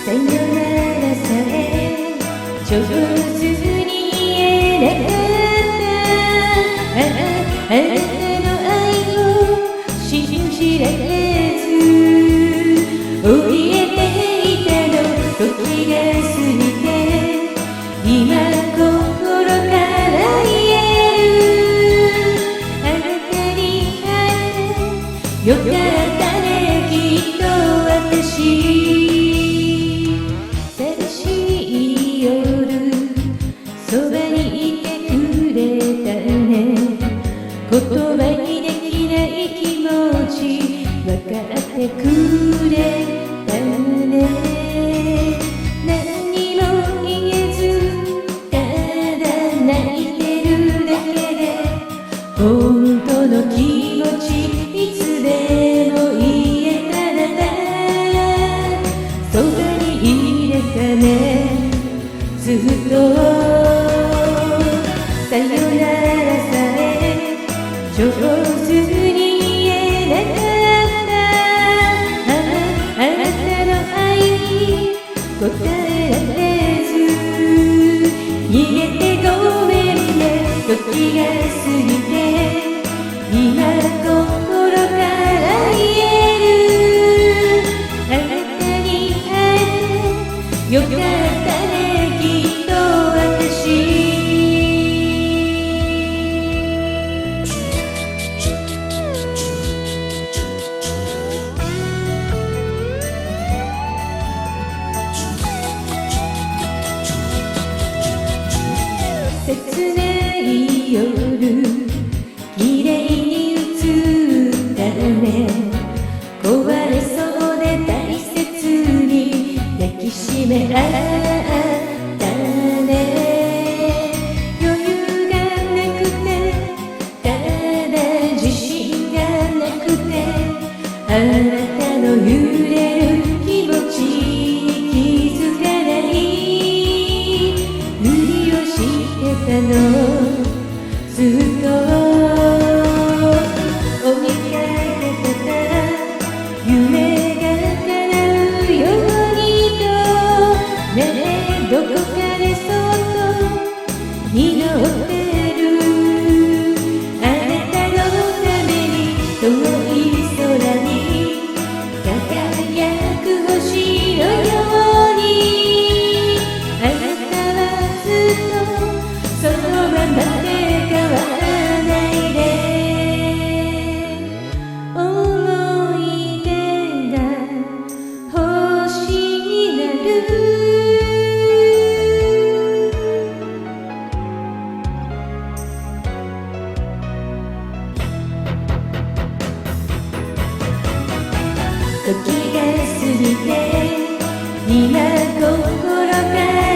さよならさえ上手に言えなかったあなたの愛を信じられず怯えていたの時が過ぎて今心から言えるあなたに会えてよかったねきっと私寂しい夜そばにいてくれたね言葉にできない気持ち分かってくれたね何も言えずただ泣いてるだけで本当の気持ちいつでも言えたならそばにいれたねずっとさよならさえ上手に言えなかったあなたの愛に答えられず逃げてごめんね時が過ぎて今心から言えるあなたに会えてよかったねきっと私切ない夜綺麗に映ったね壊れそうで大切に抱きしめ合ったね余裕がなくてただ自信がなくてあなたの揺れる気持ちに気づかないふりをしてたのずっと追いかけてた夢が叶うようにとねえどこかでそっと祈ってるあなたのために遠い空に輝く星のようにあなたはずっとそのままで変わらないで思い出が星になる時が過ぎて今心から